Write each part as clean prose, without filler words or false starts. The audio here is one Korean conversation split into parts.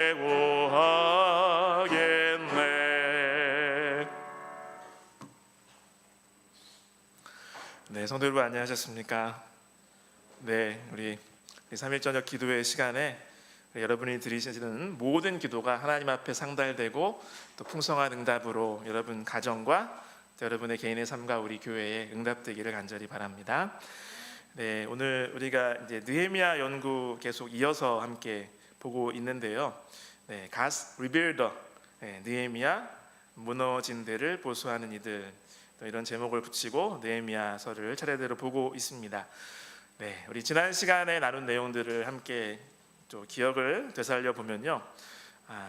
최고하겠네. 네, 성도 여러분 안녕하셨습니까? 네, 우리 3일 저녁 기도회 시간에 여러분이 드리시는 모든 기도가 하나님 앞에 상달되고 또 풍성한 응답으로 여러분 가정과 또 여러분의 개인의 삶과 우리 교회에 응답되기를 간절히 바랍니다. 네, 오늘 우리가 이제 느헤미야 연구 계속 이어서 함께 보고 있는데요. 네, God's Rebuilder, 느헤미야 무너진 데를 보수하는 이들, 또 이런 제목을 붙이고 느헤미야서를 차례대로 보고 있습니다. 네, 우리 지난 시간에 나눈 내용들을 함께 또 기억을 되살려 보면요.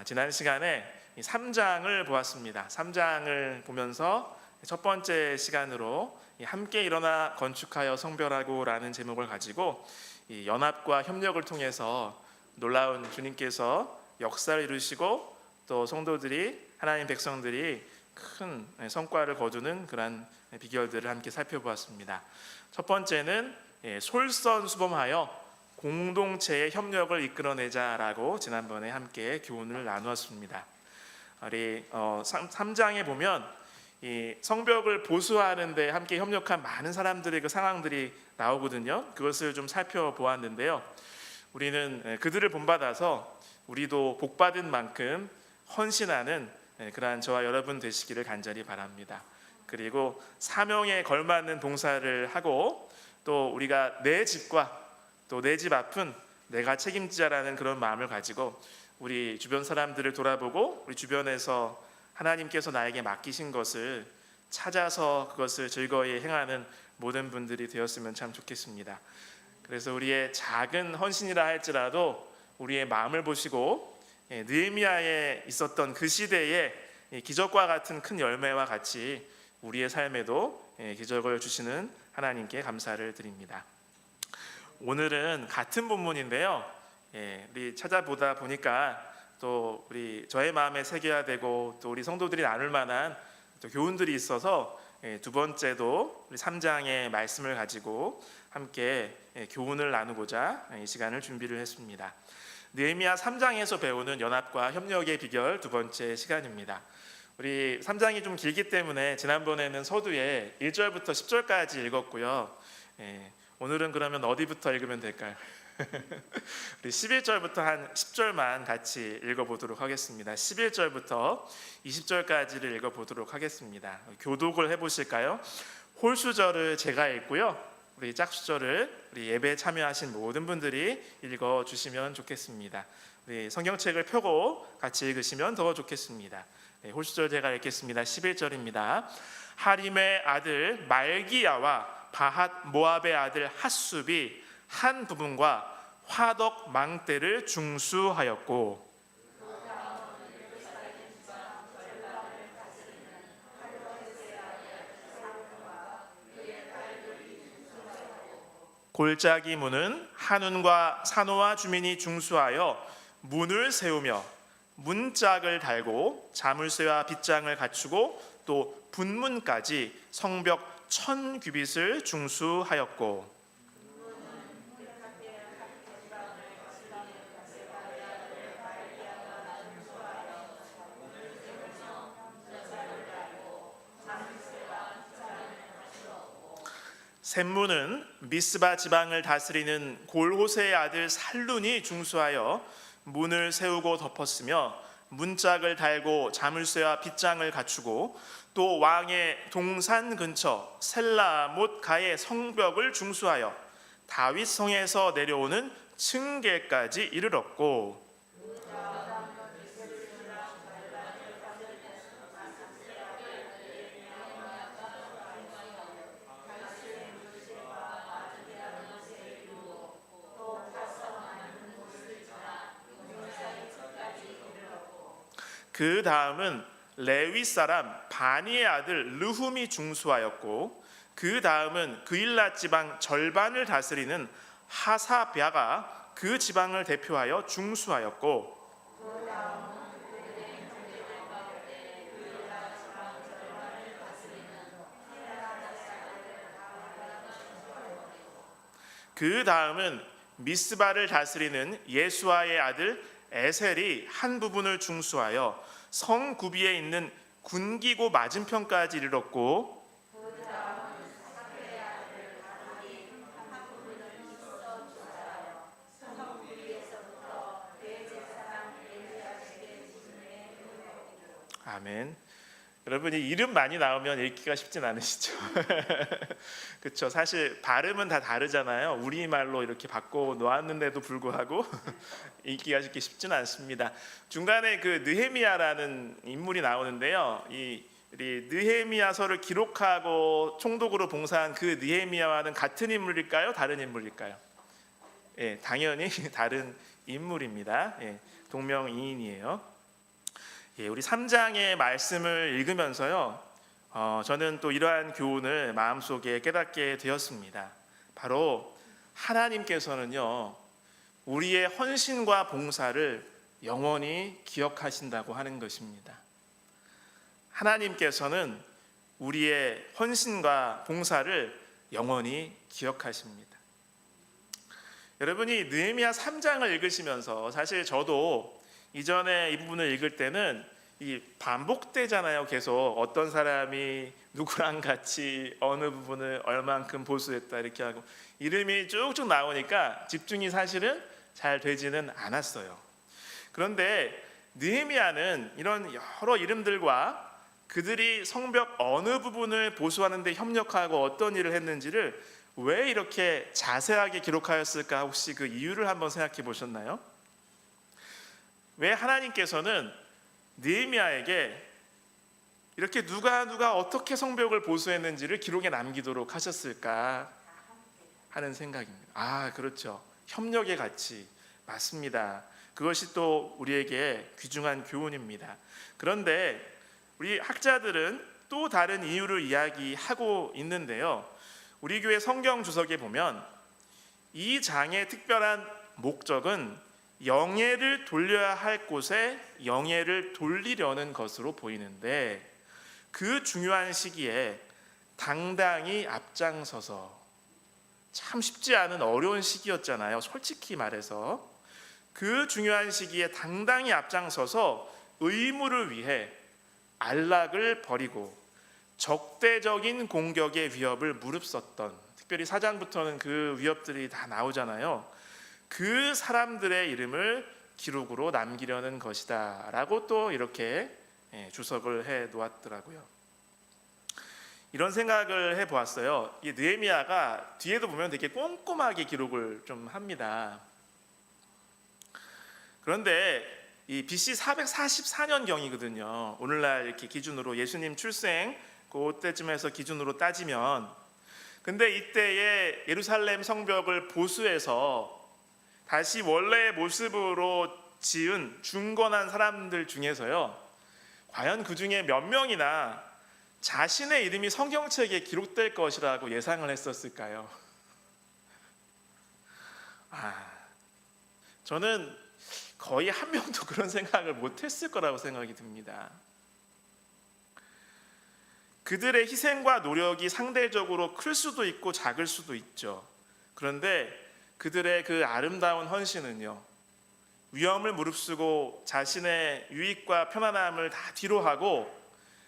지난 시간에 3장을 보았습니다. 3장을 보면서 첫 번째 시간으로 함께 일어나 건축하여 성별하고 라는 제목을 가지고 이 연합과 협력을 통해서 놀라운 주님께서 역사를 이루시고 또 성도들이 하나님 백성들이 큰 성과를 거두는 그러한 비결들을 함께 살펴보았습니다. 첫 번째는 솔선수범하여 공동체의 협력을 이끌어내자라고 지난번에 함께 교훈을 나누었습니다. 우리 3장에 보면 이 성벽을 보수하는 데 함께 협력한 많은 사람들의 그 상황들이 나오거든요. 그것을 좀 살펴보았는데요. 우리는 그들을 본받아서 우리도 복받은 만큼 헌신하는 그러한 저와 여러분 되시기를 간절히 바랍니다. 그리고 사명에 걸맞는 봉사를 하고 또 우리가 내 집과 또 내 집 앞은 내가 책임지자라는 그런 마음을 가지고 우리 주변 사람들을 돌아보고 우리 주변에서 하나님께서 나에게 맡기신 것을 찾아서 그것을 즐거이 행하는 모든 분들이 되었으면 참 좋겠습니다. 그래서 우리의 작은 헌신이라 할지라도 우리의 마음을 보시고 느헤미야에 있었던 그 시대의 기적과 같은 큰 열매와 같이 우리의 삶에도 기적을 주시는 하나님께 감사를 드립니다. 오늘은 같은 본문인데요. 우리 찾아보다 보니까 또 우리 저의 마음에 새겨야 되고 또 우리 성도들이 나눌 만한 또 교훈들이 있어서 두 번째도 우리 3장의 말씀을 가지고 함께 교훈을 나누고자 이 시간을 준비를 했습니다. 느헤미야 3장에서 배우는 연합과 협력의 비결 두 번째 시간입니다. 우리 3장이 좀 길기 때문에 지난번에는 서두에 1절부터 10절까지 읽었고요. 오늘은 그러면 어디부터 읽으면 될까요? 우리 11절부터 한 10절만 같이 읽어보도록 하겠습니다. 11절부터 20절까지를 읽어보도록 하겠습니다. 교독을 해보실까요? 홀수절을 제가 읽고요. 우리 짝수절을 우리 예배에 참여하신 모든 분들이 읽어주시면 좋겠습니다. 우리 성경책을 펴고 같이 읽으시면 더 좋겠습니다. 홀수절 제가 읽겠습니다. 11절입니다. 하림의 아들 말기야와 바핫 모압의 아들 핫숲이 한 부분과 화덕 망대를 중수하였고 골짜기 문은 한운과 산호와 주민이 중수하여 문을 세우며 문짝을 달고 자물쇠와 빗장을 갖추고 또 분문까지 성벽 1000규빗을 중수하였고 샘문은 미스바 지방을 다스리는 골호세의 아들 살룬이 중수하여 문을 세우고 덮었으며 문짝을 달고 자물쇠와 빗장을 갖추고 또 왕의 동산 근처 셀라못 가의 성벽을 중수하여 다윗 성에서 내려오는 층계까지 이르렀고 그 다음은 레위 사람 바니의 아들 르훔이 중수하였고 그 다음은 그일랏 지방 절반을 다스리는 하사랴가 그 지방을 대표하여 중수하였고 그 다음은 미스바를 다스리는 예수아의 아들 에셀이 한 부분을 중수하여 성 구비에 있는 군기고 맞은편까지 이르렀고 아멘. 여러분이 이름 많이 나오면 읽기가 쉽진 않으시죠? 그렇죠. 사실 발음은 다 다르잖아요. 우리말로 이렇게 바꿔 놓았는데도 불구하고 읽기가 쉽지는 않습니다. 중간에 그 느헤미야라는 인물이 나오는데요. 이 느헤미야서를 기록하고 총독으로 봉사한 그 느헤미야와는 같은 인물일까요? 다른 인물일까요? 예, 당연히 다른 인물입니다. 예, 동명이인이에요. 예, 우리 3장의 말씀을 읽으면서요, 저는 또 이러한 교훈을 마음속에 깨닫게 되었습니다. 바로 하나님께서는요, 우리의 헌신과 봉사를 영원히 기억하신다고 하는 것입니다. 하나님께서는 우리의 헌신과 봉사를 영원히 기억하십니다. 여러분이 느헤미야 3장을 읽으시면서 사실 저도 이전에 이 부분을 읽을 때는 이 반복되잖아요. 계속 어떤 사람이 누구랑 같이 어느 부분을 얼만큼 보수했다 이렇게 하고 이름이 쭉쭉 나오니까 집중이 사실은 잘 되지는 않았어요. 그런데 느헤미야는 이런 여러 이름들과 그들이 성벽 어느 부분을 보수하는 데 협력하고 어떤 일을 했는지를 왜 이렇게 자세하게 기록하였을까? 혹시 그 이유를 한번 생각해 보셨나요? 왜 하나님께서는 느헤미야에게 이렇게 누가 어떻게 성벽을 보수했는지를 기록에 남기도록 하셨을까 하는 생각입니다. 그렇죠. 협력의 가치 맞습니다. 그것이 또 우리에게 귀중한 교훈입니다. 그런데 우리 학자들은 또 다른 이유를 이야기하고 있는데요. 우리 교회 성경 주석에 보면 이 장의 특별한 목적은 영예를 돌려야 할 곳에 영예를 돌리려는 것으로 보이는데 그 중요한 시기에 당당히 앞장서서 참 쉽지 않은 어려운 시기였잖아요. 솔직히 말해서 그 중요한 시기에 당당히 앞장서서 의무를 위해 안락을 버리고 적대적인 공격의 위협을 무릅썼던, 특별히 4장부터는 그 위협들이 다 나오잖아요. 그 사람들의 이름을 기록으로 남기려는 것이다 라고 또 이렇게 주석을 해 놓았더라고요. 이런 생각을 해 보았어요. 이 느헤미야가 뒤에도 보면 되게 꼼꼼하게 기록을 좀 합니다. 그런데 이 BC 444년경이거든요. 오늘날 이렇게 기준으로 예수님 출생 그때쯤에서 기준으로 따지면, 근데 이때에 예루살렘 성벽을 보수해서 다시 원래의 모습으로 지은 중건한 사람들 중에서요, 과연 그 중에 몇 명이나 자신의 이름이 성경책에 기록될 것이라고 예상을 했었을까요? 저는 거의 한 명도 그런 생각을 못했을 거라고 생각이 듭니다. 그들의 희생과 노력이 상대적으로 클 수도 있고 작을 수도 있죠. 그런데 그들의 그 아름다운 헌신은요, 위험을 무릅쓰고 자신의 유익과 편안함을 다 뒤로하고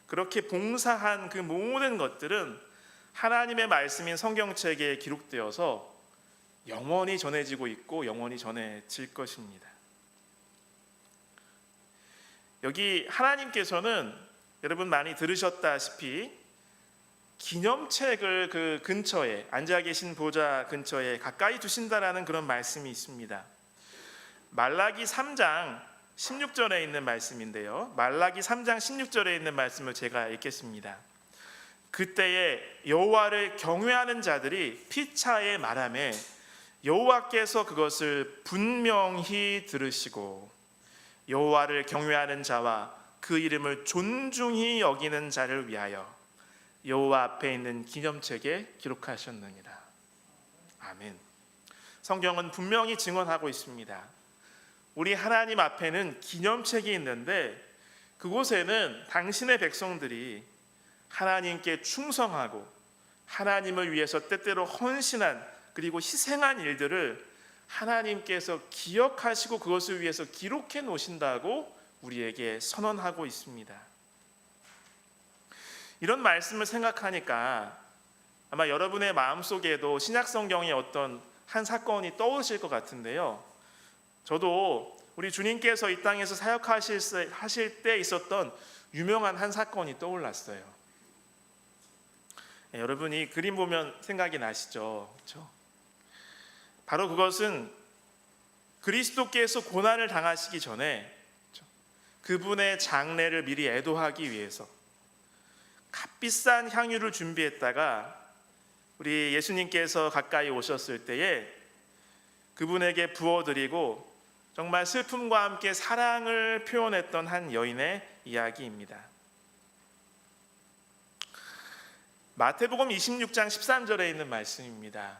그렇게 봉사한 그 모든 것들은 하나님의 말씀인 성경책에 기록되어서 영원히 전해지고 있고 영원히 전해질 것입니다. 여기 하나님께서는 여러분 많이 들으셨다시피 기념책을 그 근처에, 앉아 계신 보좌 근처에 가까이 두신다라는 그런 말씀이 있습니다. 말라기 3장 16절에 있는 말씀인데요. 말라기 3장 16절에 있는 말씀을 제가 읽겠습니다. 그때에 여호와를 경외하는 자들이 피차에 말하매 여호와께서 그것을 분명히 들으시고 여호와를 경외하는 자와 그 이름을 존중히 여기는 자를 위하여 여호와 앞에 있는 기념책에 기록하셨느니라. 아멘. 성경은 분명히 증언하고 있습니다. 우리 하나님 앞에는 기념책이 있는데 그곳에는 당신의 백성들이 하나님께 충성하고 하나님을 위해서 때때로 헌신한 그리고 희생한 일들을 하나님께서 기억하시고 그것을 위해서 기록해 놓으신다고 우리에게 선언하고 있습니다. 이런 말씀을 생각하니까 아마 여러분의 마음속에도 신약 성경의 어떤 한 사건이 떠오르실 것 같은데요. 저도 우리 주님께서 이 땅에서 사역하실 때 있었던 유명한 한 사건이 떠올랐어요. 여러분이 그림 보면 생각이 나시죠? 그렇죠? 바로 그것은 그리스도께서 고난을 당하시기 전에 그분의 장례를 미리 애도하기 위해서 값비싼 향유를 준비했다가 우리 예수님께서 가까이 오셨을 때에 그분에게 부어드리고 정말 슬픔과 함께 사랑을 표현했던 한 여인의 이야기입니다. 마태복음 26장 13절에 있는 말씀입니다.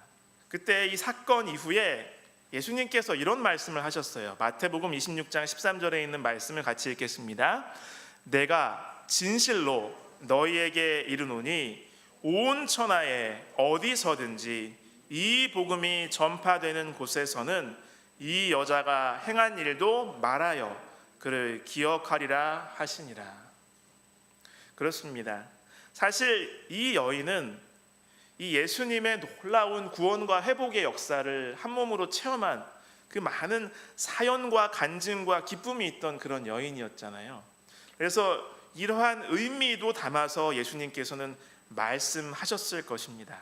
그때 이 사건 이후에 예수님께서 이런 말씀을 하셨어요. 마태복음 26장 13절에 있는 말씀을 같이 읽겠습니다. 내가 진실로 너희에게 이르노니 온 천하에 어디서든지 이 복음이 전파되는 곳에서는 이 여자가 행한 일도 말하여 그를 기억하리라 하시니라. 그렇습니다. 사실 이 여인은 이 예수님의 놀라운 구원과 회복의 역사를 한 몸으로 체험한 그 많은 사연과 간증과 기쁨이 있던 그런 여인이었잖아요. 그래서 이러한 의미도 담아서 예수님께서는 말씀하셨을 것입니다.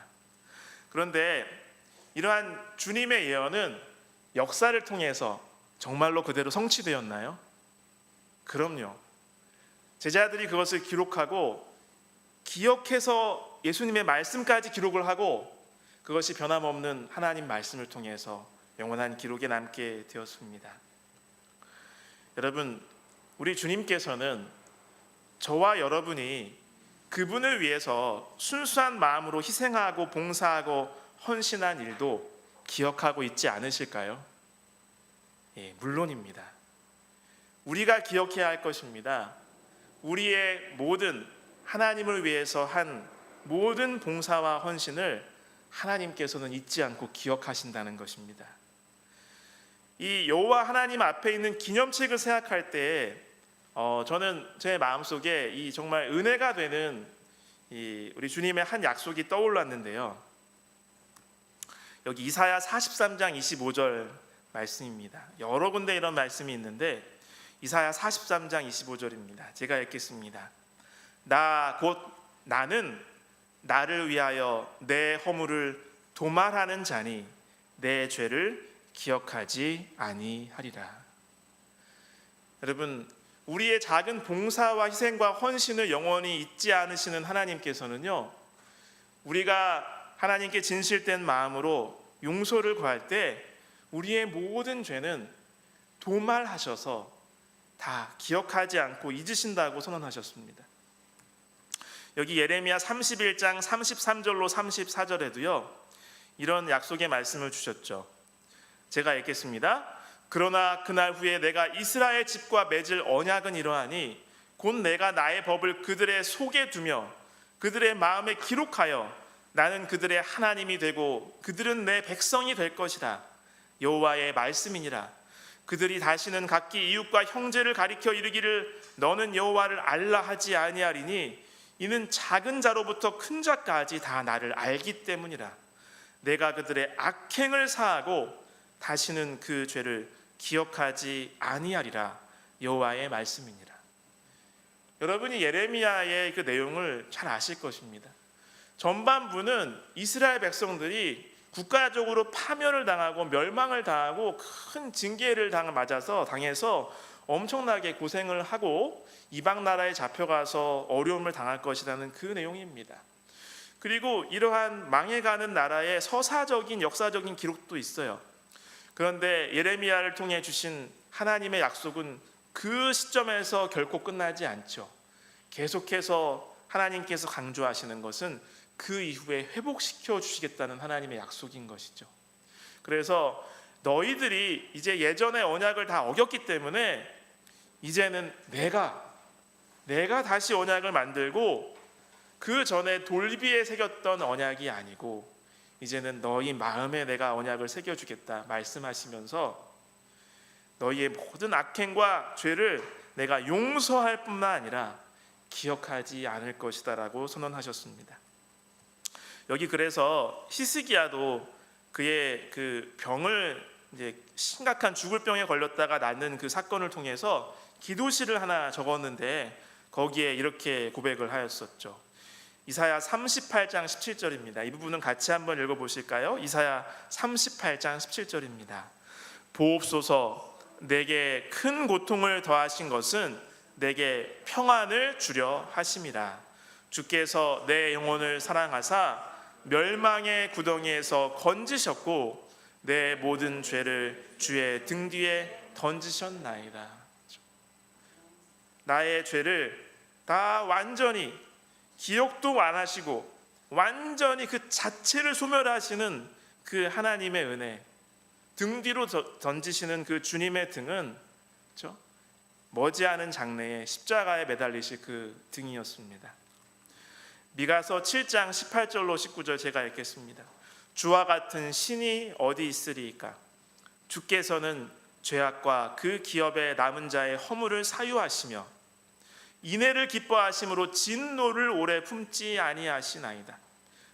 그런데 이러한 주님의 예언은 역사를 통해서 정말로 그대로 성취되었나요? 그럼요. 제자들이 그것을 기록하고 기억해서 예수님의 말씀까지 기록을 하고 그것이 변함없는 하나님 말씀을 통해서 영원한 기록에 남게 되었습니다. 여러분, 우리 주님께서는 저와 여러분이 그분을 위해서 순수한 마음으로 희생하고 봉사하고 헌신한 일도 기억하고 있지 않으실까요? 예, 물론입니다. 우리가 기억해야 할 것입니다. 우리의 모든 하나님을 위해서 한 모든 봉사와 헌신을 하나님께서는 잊지 않고 기억하신다는 것입니다. 이 여호와 하나님 앞에 있는 기념책을 생각할 때 저는 제 마음속에 이 정말 은혜가 되는 우리 주님의 한 약속이 떠올랐는데요. 여기 이사야 43장 25절 말씀입니다. 여러 군데 이런 말씀이 있는데 이사야 43장 25절입니다. 제가 읽겠습니다. 나는 나를 위하여 내 허물을 도말하는 자니 내 죄를 기억하지 아니하리라. 여러분, 우리의 작은 봉사와 희생과 헌신을 영원히 잊지 않으시는 하나님께서는요, 우리가 하나님께 진실된 마음으로 용서를 구할 때 우리의 모든 죄는 도말하셔서 다 기억하지 않고 잊으신다고 선언하셨습니다. 여기 예레미야 31장 33절로 34절에도요 이런 약속의 말씀을 주셨죠. 제가 읽겠습니다. 그러나 그날 후에 내가 이스라엘 집과 맺을 언약은 이러하니 곧 내가 나의 법을 그들의 속에 두며 그들의 마음에 기록하여 나는 그들의 하나님이 되고 그들은 내 백성이 될 것이라. 여호와의 말씀이니라. 그들이 다시는 각기 이웃과 형제를 가리켜 이르기를 너는 여호와를 알라 하지 아니하리니 이는 작은 자로부터 큰 자까지 다 나를 알기 때문이라. 내가 그들의 악행을 사하고 다시는 그 죄를 기억하지 아니하리라. 여호와의 말씀이니라. 여러분이 예레미야의 그 내용을 잘 아실 것입니다. 전반부는 이스라엘 백성들이 국가적으로 파멸을 당하고 멸망을 당하고 큰 징계를 당해서 엄청나게 고생을 하고 이방 나라에 잡혀가서 어려움을 당할 것이라는 그 내용입니다. 그리고 이러한 망해가는 나라의 서사적인 역사적인 기록도 있어요. 그런데 예레미야를 통해 주신 하나님의 약속은 그 시점에서 결코 끝나지 않죠. 계속해서 하나님께서 강조하시는 것은 그 이후에 회복시켜 주시겠다는 하나님의 약속인 것이죠. 그래서 너희들이 이제 예전의 언약을 다 어겼기 때문에 이제는 내가 다시 언약을 만들고 그 전에 돌비에 새겼던 언약이 아니고 이제는 너희 마음에 내가 언약을 새겨주겠다 말씀하시면서 너희의 모든 악행과 죄를 내가 용서할 뿐만 아니라 기억하지 않을 것이다 라고 선언하셨습니다. 여기 그래서 히스기야도 그의 그 병을 이제 심각한 죽을 병에 걸렸다가 낫는 그 사건을 통해서 기도시를 하나 적었는데 거기에 이렇게 고백을 하였었죠. 이사야 38장 17절입니다. 이 부분은 같이 한번 읽어보실까요? 이사야 38장 17절입니다. 보옵소서, 내게 큰 고통을 더하신 것은 내게 평안을 주려 하심이라. 주께서 내 영혼을 사랑하사 멸망의 구덩이에서 건지셨고 내 모든 죄를 주의 등 뒤에 던지셨나이다. 나의 죄를 다 완전히 기억도 안 하시고 완전히 그 자체를 소멸하시는 그 하나님의 은혜, 등 뒤로 던지시는 그 주님의 등은 그렇죠? 머지않은 장래에 십자가에 매달리실 그 등이었습니다. 미가서 7장 18절로 19절 제가 읽겠습니다. 주와 같은 신이 어디 있으리이까? 주께서는 죄악과 그 기업의 남은 자의 허물을 사유하시며 인애를 기뻐하심으로 진노를 오래 품지 아니하시나이다.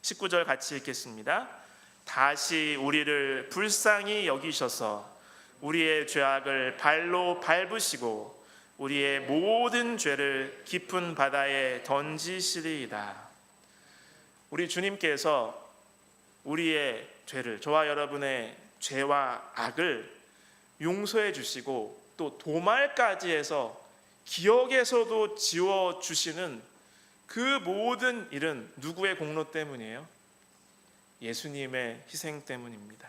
19절 같이 읽겠습니다. 다시 우리를 불쌍히 여기셔서 우리의 죄악을 발로 밟으시고 우리의 모든 죄를 깊은 바다에 던지시리이다. 우리 주님께서 우리의 죄를, 저와 여러분의 죄와 악을 용서해 주시고 또 도말까지 해서 기억에서도 지워주시는 그 모든 일은 누구의 공로 때문이에요? 예수님의 희생 때문입니다.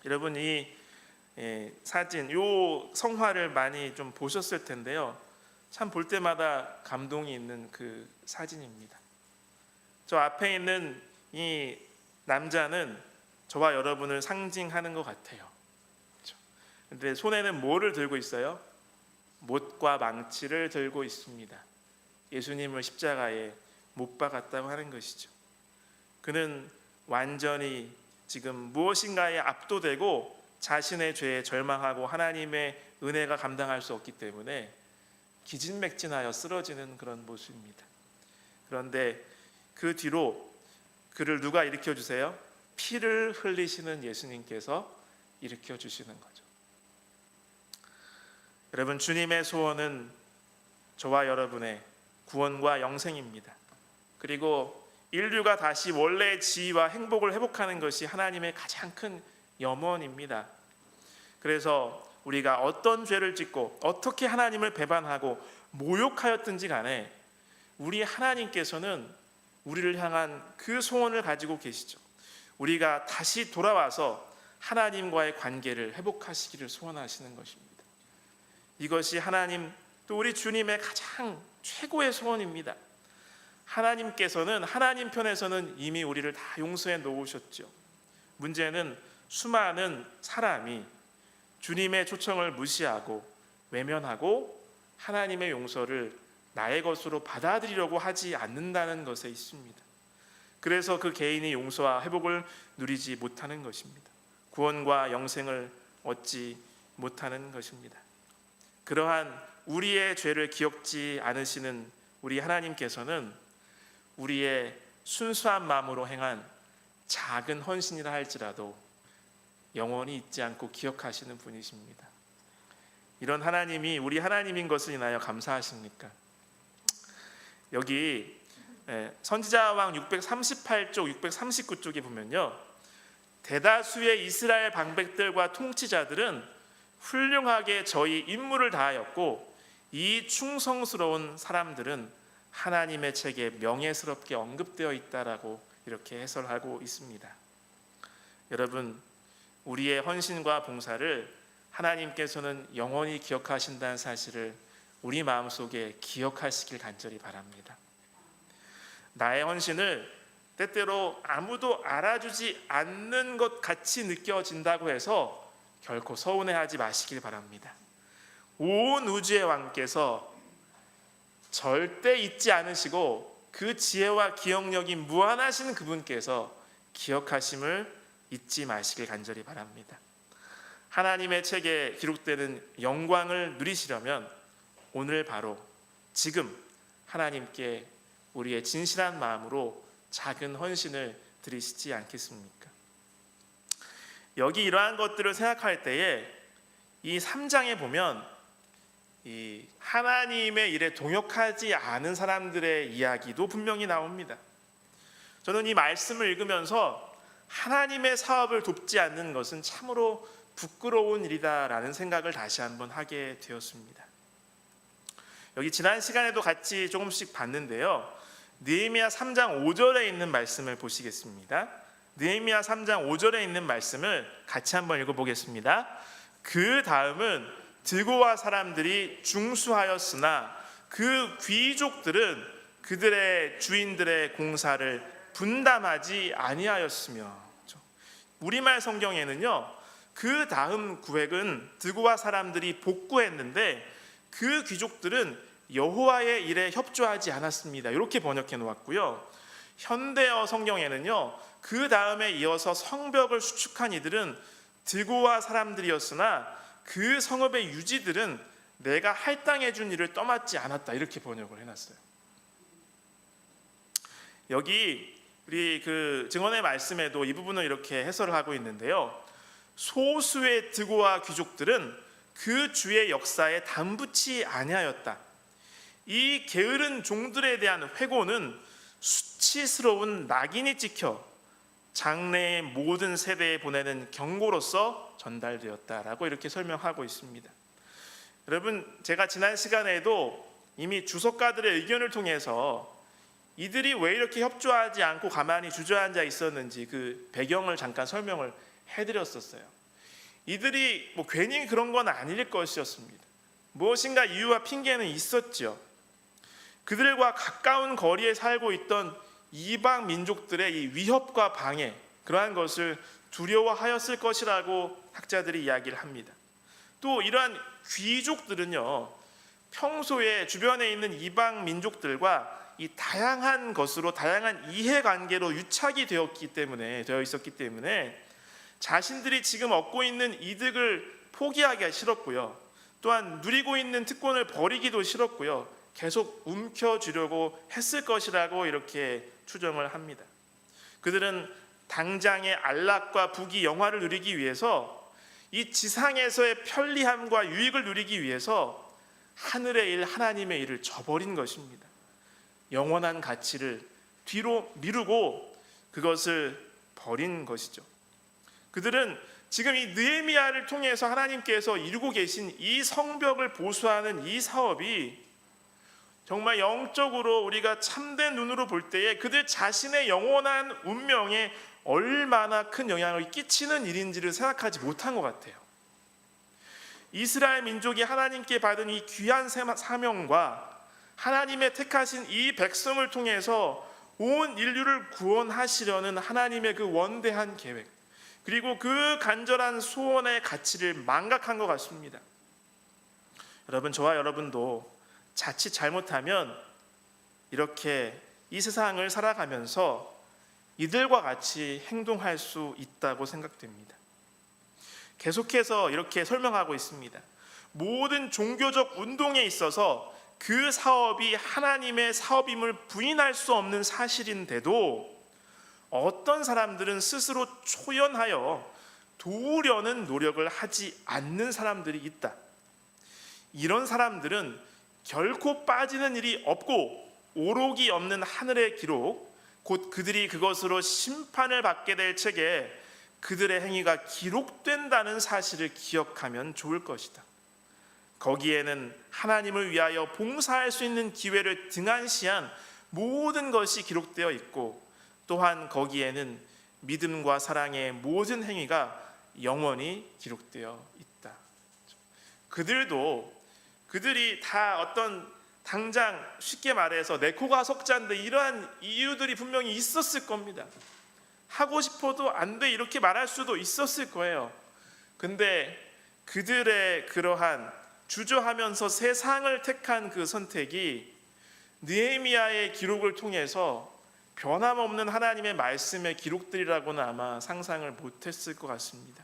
여러분 이 사진, 요 성화를 많이 좀 보셨을 텐데요. 참 볼 때마다 감동이 있는 그 사진입니다. 저 앞에 있는 이 남자는 저와 여러분을 상징하는 것 같아요. 그런데 손에는 뭐를 들고 있어요? 못과 망치를 들고 있습니다. 예수님을 십자가에 못 박았다고 하는 것이죠. 그는 완전히 지금 무엇인가에 압도되고 자신의 죄에 절망하고 하나님의 은혜가 감당할 수 없기 때문에 기진맥진하여 쓰러지는 그런 모습입니다. 그런데 그 뒤로 그를 누가 일으켜 주세요? 피를 흘리시는 예수님께서 일으켜 주시는 거죠. 여러분 주님의 소원은 저와 여러분의 구원과 영생입니다. 그리고 인류가 다시 원래의 지위와 행복을 회복하는 것이 하나님의 가장 큰 염원입니다. 그래서 우리가 어떤 죄를 짓고 어떻게 하나님을 배반하고 모욕하였든지 간에 우리 하나님께서는 우리를 향한 그 소원을 가지고 계시죠. 우리가 다시 돌아와서 하나님과의 관계를 회복하시기를 소원하시는 것입니다. 이것이 하나님 또 우리 주님의 가장 최고의 소원입니다. 하나님께서는 하나님 편에서는 이미 우리를 다 용서해 놓으셨죠. 문제는 수많은 사람이 주님의 초청을 무시하고 외면하고 하나님의 용서를 나의 것으로 받아들이려고 하지 않는다는 것에 있습니다. 그래서 그 개인이 용서와 회복을 누리지 못하는 것입니다. 구원과 영생을 얻지 못하는 것입니다. 그러한 우리의 죄를 기억지 않으시는 우리 하나님께서는 우리의 순수한 마음으로 행한 작은 헌신이라 할지라도 영원히 잊지 않고 기억하시는 분이십니다. 이런 하나님이 우리 하나님인 것을 인하여 감사하십니까? 여기 선지자왕 638쪽, 639쪽에 보면요, 대다수의 이스라엘 방백들과 통치자들은 훌륭하게 저희 임무를 다하였고 이 충성스러운 사람들은 하나님의 책에 명예스럽게 언급되어 있다라고 이렇게 해설하고 있습니다. 여러분, 우리의 헌신과 봉사를 하나님께서는 영원히 기억하신다는 사실을 우리 마음속에 기억하시길 간절히 바랍니다. 나의 헌신을 때때로 아무도 알아주지 않는 것 같이 느껴진다고 해서 결코 서운해하지 마시길 바랍니다. 온 우주의 왕께서 절대 잊지 않으시고 그 지혜와 기억력이 무한하신 그분께서 기억하심을 잊지 마시길 간절히 바랍니다. 하나님의 책에 기록되는 영광을 누리시려면 오늘 바로 지금 하나님께 우리의 진실한 마음으로 작은 헌신을 드리시지 않겠습니까? 여기 이러한 것들을 생각할 때에 이 3장에 보면 이 하나님의 일에 동역하지 않은 사람들의 이야기도 분명히 나옵니다. 저는 이 말씀을 읽으면서 하나님의 사업을 돕지 않는 것은 참으로 부끄러운 일이다라는 생각을 다시 한번 하게 되었습니다. 여기 지난 시간에도 같이 조금씩 봤는데요. 느헤미야 3장 5절에 있는 말씀을 보시겠습니다. 느헤미야 3장 5절에 있는 말씀을 같이 한번 읽어보겠습니다. 그 다음은 드고와 사람들이 중수하였으나 그 귀족들은 그들의 주인들의 공사를 분담하지 아니하였으며. 우리말 성경에는요, 그 다음 구획은 드고와 사람들이 복구했는데 그 귀족들은 여호와의 일에 협조하지 않았습니다. 이렇게 번역해 놓았고요. 현대어 성경에는요, 그 다음에 이어서 성벽을 수축한 이들은 드고와 사람들이었으나 그 성읍의 유지들은 내가 할당해 준 일을 떠맡지 않았다. 이렇게 번역을 해놨어요. 여기 우리 그 증언의 말씀에도 이 부분을 이렇게 해설을 하고 있는데요. 소수의 드고와 귀족들은 그 주의 역사에 담붙지 아니하였다. 이 게으른 종들에 대한 회고는 수치스러운 낙인이 찍혀 장래의 모든 세대에 보내는 경고로서 전달되었다라고 이렇게 설명하고 있습니다. 여러분, 제가 지난 시간에도 이미 주석가들의 의견을 통해서 이들이 왜 이렇게 협조하지 않고 가만히 주저앉아 있었는지 그 배경을 잠깐 설명을 해드렸었어요. 이들이 괜히 그런 건 아닐 것이었습니다. 무엇인가 이유와 핑계는 있었죠. 그들과 가까운 거리에 살고 있던 이방 민족들의 이 위협과 방해, 그러한 것을 두려워하였을 것이라고 학자들이 이야기를 합니다. 또 이러한 귀족들은요, 평소에 주변에 있는 이방 민족들과 이 다양한 것으로 다양한 이해관계로 유착이 되어 있었기 때문에 자신들이 지금 얻고 있는 이득을 포기하기가 싫었고요. 또한 누리고 있는 특권을 버리기도 싫었고요. 계속 움켜쥐려고 했을 것이라고 이렇게 추정을 합니다. 그들은 당장의 안락과 부귀 영화를 누리기 위해서, 이 지상에서의 편리함과 유익을 누리기 위해서 하늘의 일, 하나님의 일을 저버린 것입니다. 영원한 가치를 뒤로 미루고 그것을 버린 것이죠. 그들은 지금 이 느헤미야를 통해서 하나님께서 이루고 계신 이 성벽을 보수하는 이 사업이 정말 영적으로 우리가 참된 눈으로 볼 때에 그들 자신의 영원한 운명에 얼마나 큰 영향을 끼치는 일인지를 생각하지 못한 것 같아요. 이스라엘 민족이 하나님께 받은 이 귀한 사명과 하나님의 택하신 이 백성을 통해서 온 인류를 구원하시려는 하나님의 그 원대한 계획, 그리고 그 간절한 소원의 가치를 망각한 것 같습니다. 여러분, 저와 여러분도 자칫 잘못하면 이렇게 이 세상을 살아가면서 이들과 같이 행동할 수 있다고 생각됩니다. 계속해서 이렇게 설명하고 있습니다. 모든 종교적 운동에 있어서 그 사업이 하나님의 사업임을 부인할 수 없는 사실인데도 어떤 사람들은 스스로 초연하여 도우려는 노력을 하지 않는 사람들이 있다. 이런 사람들은 결코 빠지는 일이 없고 오록이 없는 하늘의 기록, 곧 그들이 그것으로 심판을 받게 될 책에 그들의 행위가 기록된다는 사실을 기억하면 좋을 것이다. 거기에는 하나님을 위하여 봉사할 수 있는 기회를 등한시한 모든 것이 기록되어 있고, 또한 거기에는 믿음과 사랑의 모든 행위가 영원히 기록되어 있다. 그들이 다 어떤 당장 쉽게 말해서 내 코가 석잔데 이러한 이유들이 분명히 있었을 겁니다. 하고 싶어도 안 돼 이렇게 말할 수도 있었을 거예요. 근데 그들의 그러한 주저하면서 세상을 택한 그 선택이 느헤미야의 기록을 통해서 변함없는 하나님의 말씀의 기록들이라고는 아마 상상을 못했을 것 같습니다.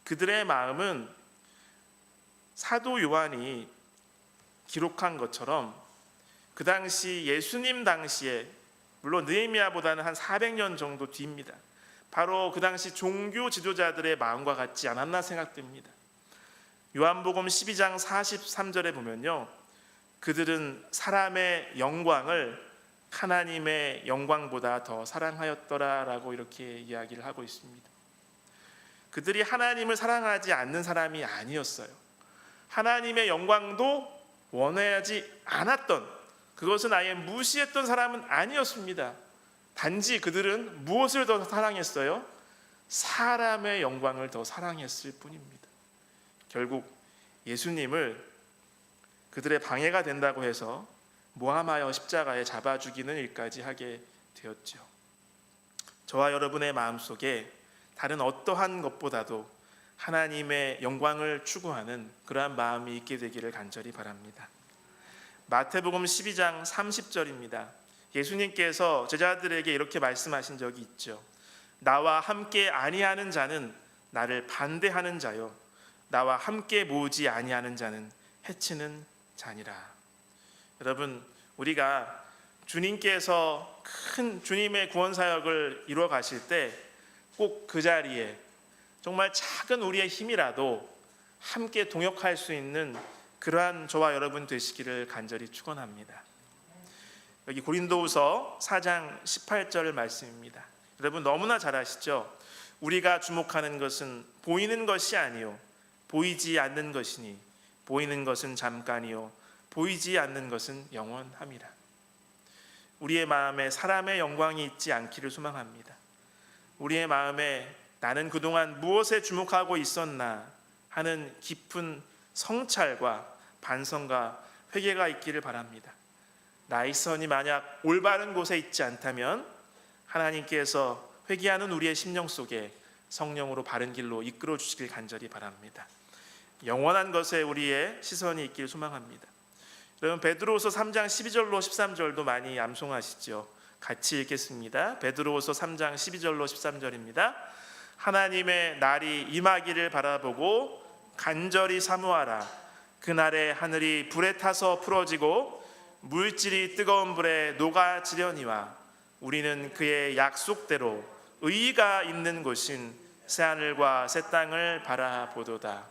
그들의 마음은 사도 요한이 기록한 것처럼 그 당시 예수님 당시에, 물론 느헤미야보다는 한 400년 정도 뒤입니다. 바로 그 당시 종교 지도자들의 마음과 같지 않았나 생각됩니다. 요한복음 12장 43절에 보면요, 그들은 사람의 영광을 하나님의 영광보다 더 사랑하였더라라고 이렇게 이야기를 하고 있습니다. 그들이 하나님을 사랑하지 않는 사람이 아니었어요. 하나님의 영광도 원하지 않았던, 그것은 아예 무시했던 사람은 아니었습니다. 단지 그들은 무엇을 더 사랑했어요? 사람의 영광을 더 사랑했을 뿐입니다. 결국 예수님을 그들의 방해가 된다고 해서 모함하여 십자가에 잡아 죽이는 일까지 하게 되었죠. 저와 여러분의 마음속에 다른 어떠한 것보다도 하나님의 영광을 추구하는 그러한 마음이 있게 되기를 간절히 바랍니다. 마태복음 12장 30절입니다. 예수님께서 제자들에게 이렇게 말씀하신 적이 있죠. 나와 함께 아니하는 자는 나를 반대하는 자요, 나와 함께 모으지 아니하는 자는 해치는 자니라. 여러분, 우리가 주님께서 큰 주님의 구원 사역을 이루어 가실 때 꼭 그 자리에 정말 작은 우리의 힘이라도 함께 동역할 수 있는 그러한 저와 여러분 되시기를 간절히 축원합니다. 여기 고린도후서 4장 18절 말씀입니다. 여러분 너무나 잘 아시죠? 우리가 주목하는 것은 보이는 것이 아니요 보이지 않는 것이니 보이는 것은 잠깐이요 보이지 않는 것은 영원함이라. 우리의 마음에 사람의 영광이 있지 않기를 소망합니다. 우리의 마음에 나는 그동안 무엇에 주목하고 있었나 하는 깊은 성찰과 반성과 회개가 있기를 바랍니다. 나의 시선이 만약 올바른 곳에 있지 않다면 하나님께서 회개하는 우리의 심령 속에 성령으로 바른 길로 이끌어 주시길 간절히 바랍니다. 영원한 것에 우리의 시선이 있길 소망합니다. 여러분 베드로후서 3장 12절로 13절도 많이 암송하시죠. 같이 읽겠습니다. 베드로후서 3장 12절로 13절입니다. 하나님의 날이 임하기를 바라보고 간절히 사모하라. 그날에 하늘이 불에 타서 풀어지고 물질이 뜨거운 불에 녹아지려니와 우리는 그의 약속대로 의가 있는 곳인 새하늘과 새 땅을 바라보도다.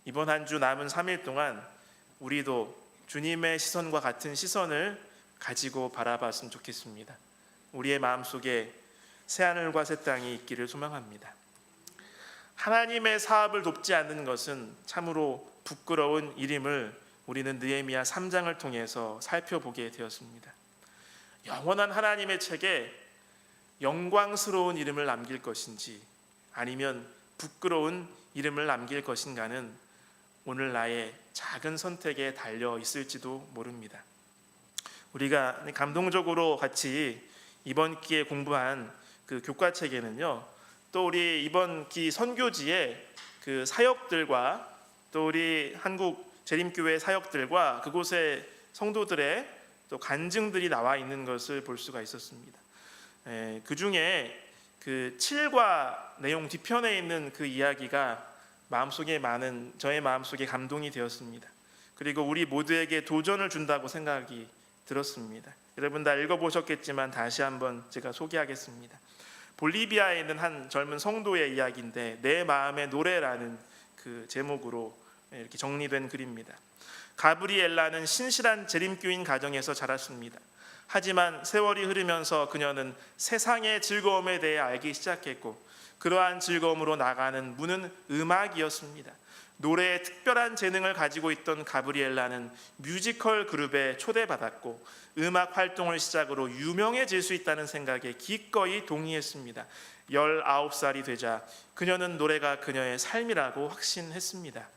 이번 한 주 남은 3일 동안 우리도 주님의 시선과 같은 시선을 가지고 바라봤으면 좋겠습니다. 우리의 마음속에 새하늘과 새 땅이 있기를 소망합니다. 하나님의 사업을 돕지 않는 것은 참으로 부끄러운 일임을 우리는 느헤미야 3장을 통해서 살펴보게 되었습니다. 영원한 하나님의 책에 영광스러운 이름을 남길 것인지 아니면 부끄러운 이름을 남길 것인가는 오늘 나의 작은 선택에 달려 있을지도 모릅니다. 우리가 감동적으로 같이 이번 기회에 공부한 그 교과책에는요, 또 우리 이번 기 선교지의 그 사역들과 또 우리 한국 재림교회 사역들과 그곳의 성도들의 또 간증들이 나와 있는 것을 볼 수가 있었습니다. 그 중에 그 7과 내용 뒤편에 있는 그 이야기가 저의 마음속에 감동이 되었습니다. 그리고 우리 모두에게 도전을 준다고 생각이 들었습니다. 여러분 다 읽어보셨겠지만 다시 한번 제가 소개하겠습니다. 볼리비아에 있는 한 젊은 성도의 이야기인데 내 마음의 노래라는 그 제목으로 이렇게 정리된 글입니다. 가브리엘라는 신실한 재림교인 가정에서 자랐습니다. 하지만 세월이 흐르면서 그녀는 세상의 즐거움에 대해 알기 시작했고 그러한 즐거움으로 나가는 문은 음악이었습니다. 노래에 특별한 재능을 가지고 있던 가브리엘라는 뮤지컬 그룹에 초대받았고 음악 활동을 시작으로 유명해질 수 있다는 생각에 기꺼이 동의했습니다. 19살이 되자 그녀는 노래가 그녀의 삶이라고 확신했습니다.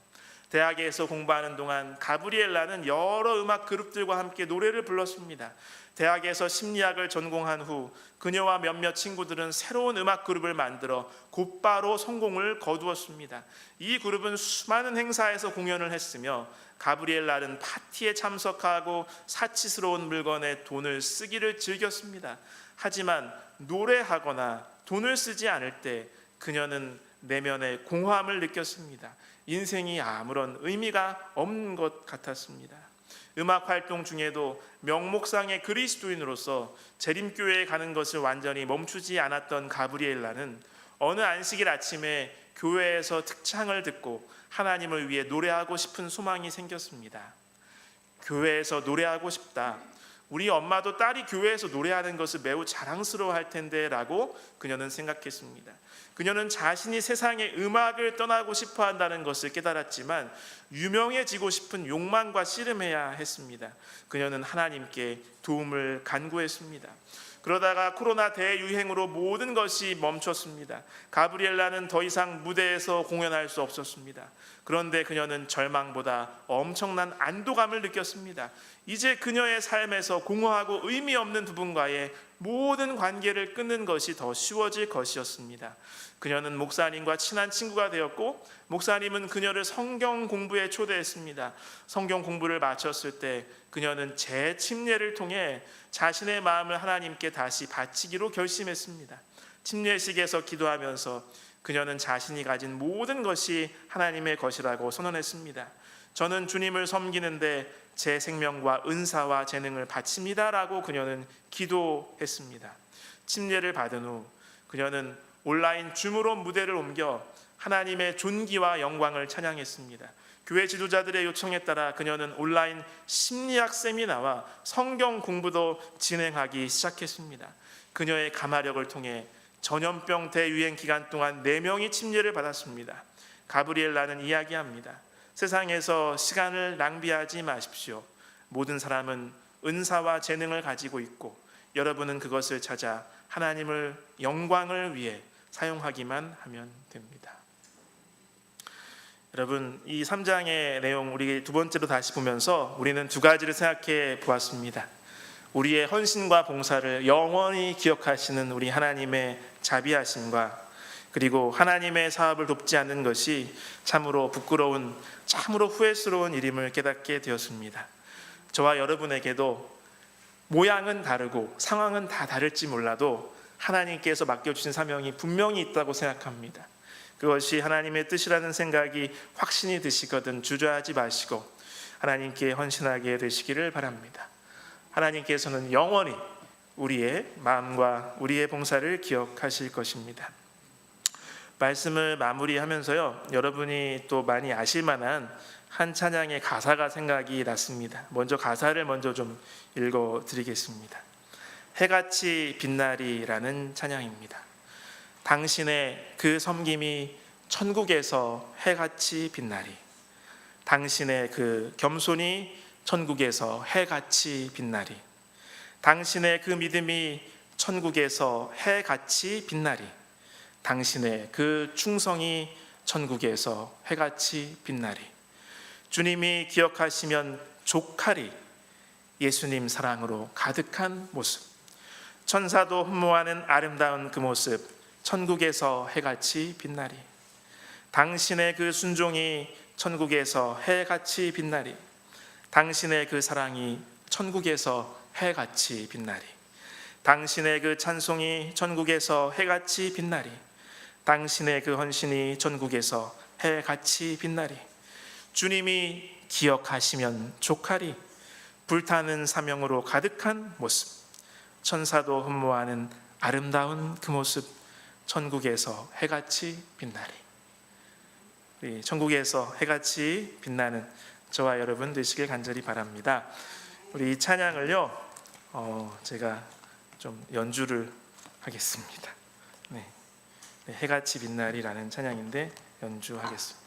대학에서 공부하는 동안 가브리엘라는 여러 음악 그룹들과 함께 노래를 불렀습니다. 대학에서 심리학을 전공한 후 그녀와 몇몇 친구들은 새로운 음악 그룹을 만들어 곧바로 성공을 거두었습니다. 이 그룹은 수많은 행사에서 공연을 했으며 가브리엘라는 파티에 참석하고 사치스러운 물건에 돈을 쓰기를 즐겼습니다. 하지만 노래하거나 돈을 쓰지 않을 때 그녀는 내면에 공허함을 느꼈습니다. 인생이 아무런 의미가 없는 것 같았습니다. 음악 활동 중에도 명목상의 그리스도인으로서 재림교회에 가는 것을 완전히 멈추지 않았던 가브리엘라는 어느 안식일 아침에 교회에서 특창을 듣고 하나님을 위해 노래하고 싶은 소망이 생겼습니다. 교회에서 노래하고 싶다. 우리 엄마도 딸이 교회에서 노래하는 것을 매우 자랑스러워할 텐데 라고 그녀는 생각했습니다. 그녀는 자신이 세상의 음악을 떠나고 싶어 한다는 것을 깨달았지만 유명해지고 싶은 욕망과 씨름해야 했습니다. 그녀는 하나님께 도움을 간구했습니다. 그러다가 코로나 대유행으로 모든 것이 멈췄습니다. 가브리엘라는 더 이상 무대에서 공연할 수 없었습니다. 그런데 그녀는 절망보다 엄청난 안도감을 느꼈습니다. 이제 그녀의 삶에서 공허하고 의미 없는 부분과의 모든 관계를 끊는 것이 더 쉬워질 것이었습니다. 그녀는 목사님과 친한 친구가 되었고 목사님은 그녀를 성경 공부에 초대했습니다. 성경 공부를 마쳤을 때 그녀는 재침례를 통해 자신의 마음을 하나님께 다시 바치기로 결심했습니다. 침례식에서 기도하면서 그녀는 자신이 가진 모든 것이 하나님의 것이라고 선언했습니다. 저는 주님을 섬기는데 제 생명과 은사와 재능을 바칩니다 라고 그녀는 기도했습니다. 침례를 받은 후 그녀는 온라인 줌으로 무대를 옮겨 하나님의 존귀와 영광을 찬양했습니다. 교회 지도자들의 요청에 따라 그녀는 온라인 심리학 세미나와 성경 공부도 진행하기 시작했습니다. 그녀의 가마력을 통해 전염병 대유행 기간 동안 4명이 침례를 받았습니다. 가브리엘라는 이야기합니다. 세상에서 시간을 낭비하지 마십시오. 모든 사람은 은사와 재능을 가지고 있고 여러분은 그것을 찾아 하나님을 영광을 위해 사용하기만 하면 됩니다. 여러분, 이 3장의 내용 우리 두 번째로 다시 보면서 우리는 두 가지를 생각해 보았습니다. 우리의 헌신과 봉사를 영원히 기억하시는 우리 하나님의 자비하심과 그리고 하나님의 사업을 돕지 않는 것이 참으로 부끄러운, 참으로 후회스러운 일임을 깨닫게 되었습니다. 저와 여러분에게도 모양은 다르고 상황은 다 다를지 몰라도 하나님께서 맡겨주신 사명이 분명히 있다고 생각합니다. 그것이 하나님의 뜻이라는 생각이 확신이 드시거든 주저하지 마시고 하나님께 헌신하게 되시기를 바랍니다. 하나님께서는 영원히 우리의 마음과 우리의 봉사를 기억하실 것입니다. 말씀을 마무리하면서요, 여러분이 또 많이 아실 만한 한 찬양의 가사가 생각이 났습니다. 먼저 가사를 좀 읽어드리겠습니다. 해같이 빛나리라는 찬양입니다. 당신의 그 섬김이 천국에서 해같이 빛나리. 당신의 그 겸손이 천국에서 해같이 빛나리. 당신의 그 믿음이 천국에서 해같이 빛나리. 당신의 그 충성이 천국에서 해같이 빛나리. 주님이 기억하시면 족하리. 예수님 사랑으로 가득한 모습. 천사도 흠모하는 아름다운 그 모습. 천국에서 해같이 빛나리. 당신의 그 순종이 천국에서 해같이 빛나리. 당신의 그 사랑이 천국에서 해같이 빛나리. 당신의 그 찬송이 천국에서 해같이 빛나리. 당신의 그 헌신이 천국에서 해같이 빛나리. 주님이 기억하시면 족하리. 불타는 사명으로 가득한 모습. 천사도 흠모하는 아름다운 그 모습. 천국에서 해같이 빛나리. 우리 천국에서 해같이 빛나는 저와 여러분 되시길 간절히 바랍니다. 우리 이 찬양을요, 제가 좀 연주를 하겠습니다. 네, 해같이 빛나리라는 찬양인데 연주하겠습니다.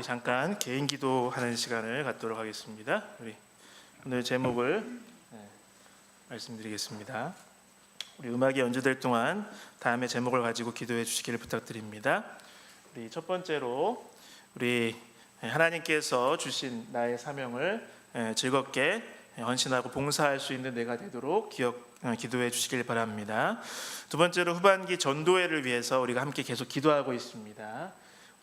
잠깐 개인 기도하는 시간을 갖도록 하겠습니다. 우리 오늘 제목을 말씀드리겠습니다. 우리 음악이 연주될 동안 다음에 제목을 가지고 기도해 주시기를 부탁드립니다. 우리 첫 번째로 우리 하나님께서 주신 나의 사명을 즐겁게 헌신하고 봉사할 수 있는 내가 되도록 기도해 주시길 바랍니다. 두 번째로 후반기 전도회를 위해서 우리가 함께 계속 기도하고 있습니다.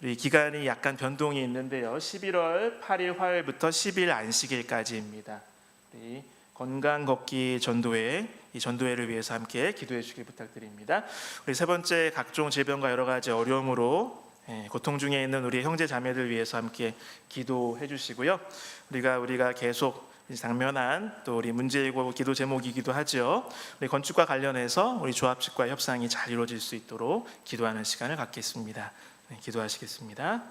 우리 기간이 약간 변동이 있는데요. 11월 8일 화요일부터 10일 안식일까지입니다. 우리 건강 걷기 전도회, 이 전도회를 위해서 함께 기도해 주시길 부탁드립니다. 우리 세 번째, 각종 질병과 여러 가지 어려움으로 고통 중에 있는 우리 형제 자매들 위해서 함께 기도해 주시고요. 우리가 계속 당면한 또 우리 문제이고 기도 제목이기도 하죠. 우리 건축과 관련해서 우리 조합 측과 협상이 잘 이루어질 수 있도록 기도하는 시간을 갖겠습니다. 기도하시겠습니다.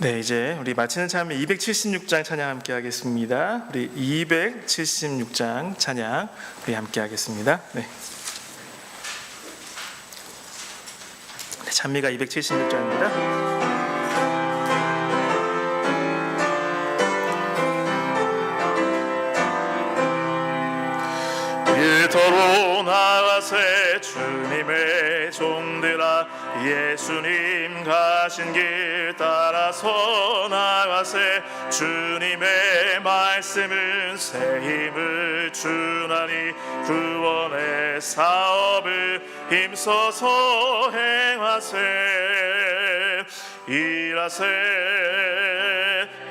네, 이제 우리 마치는 참여 276장 찬양 함께 하겠습니다. 우리 276장 찬양 우리 함께 하겠습니다. 네. 찬미가 276장입니다. 일터로 나가세 주님의 종들아 예수님 가신 길 따라서 나가세. 주님의 말씀은 새 힘을 주나니 구원의 사업을 힘써서 행하세. 일하세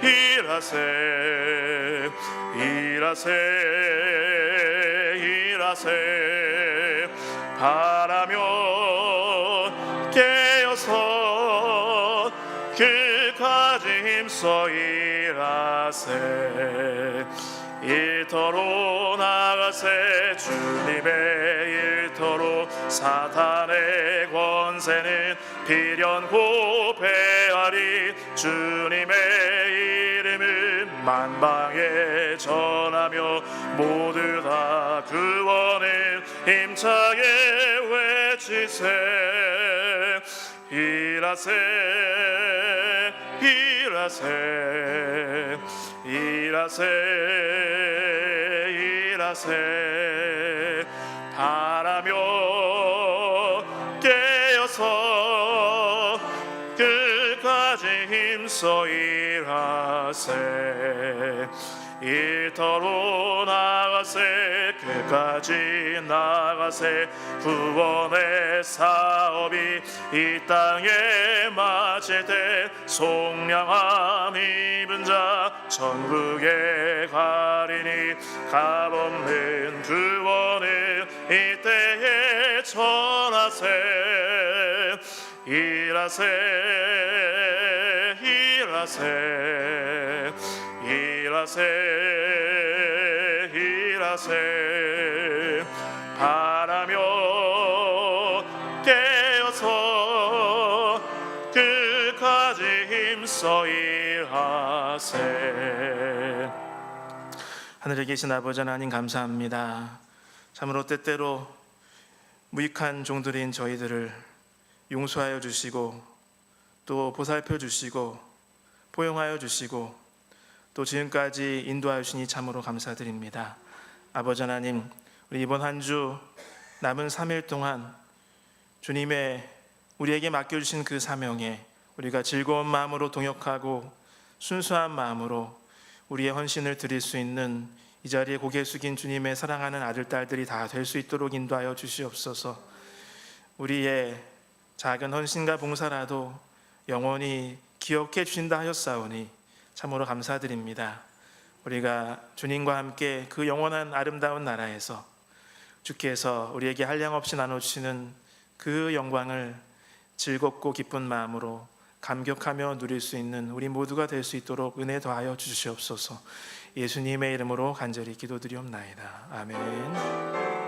일하세 일하세 일하세. 바라며 깨어서 끝까지 힘써 일하세. 일터로 나가세. 주님의 일터로 사탄의 권세는 필연고 패하리. 주님의 이름을 만방에 전하며 모두 다 구원을 힘차게 외치세. 일하세 일하세 일하세 일하세. 바라며 깨어서 끝까지 힘써 일하세. 일터로 나가세. 끝까지 나가세. 구원의 사업이 이 땅에 마칠 때 속량함 입은 자 천국에 가리니 값없는 구원을 이때에 전하세. 일하세 일하세 일하세 일하세. 바라며 깨어서 끝까지 힘써 일하세. 하늘에 계신 아버지 하나님 감사합니다. 참으로 때때로 무익한 종들인 저희들을 용서하여 주시고 또 보살펴 주시고 포용하여 주시고 또 지금까지 인도하여 주시니 참으로 감사드립니다. 아버지 하나님, 우리 이번 한 주 남은 3일 동안 주님의 우리에게 맡겨주신 그 사명에 우리가 즐거운 마음으로 동역하고 순수한 마음으로 우리의 헌신을 드릴 수 있는 이 자리에 고개 숙인 주님의 사랑하는 아들, 딸들이 다 될 수 있도록 인도하여 주시옵소서. 우리의 작은 헌신과 봉사라도 영원히 기억해 주신다 하였사오니 참으로 감사드립니다. 우리가 주님과 함께 그 영원한 아름다운 나라에서 주께서 우리에게 한량없이 나눠주시는 그 영광을 즐겁고 기쁜 마음으로 감격하며 누릴 수 있는 우리 모두가 될 수 있도록 은혜 더하여 주시옵소서. 예수님의 이름으로 간절히 기도드리옵나이다. 아멘.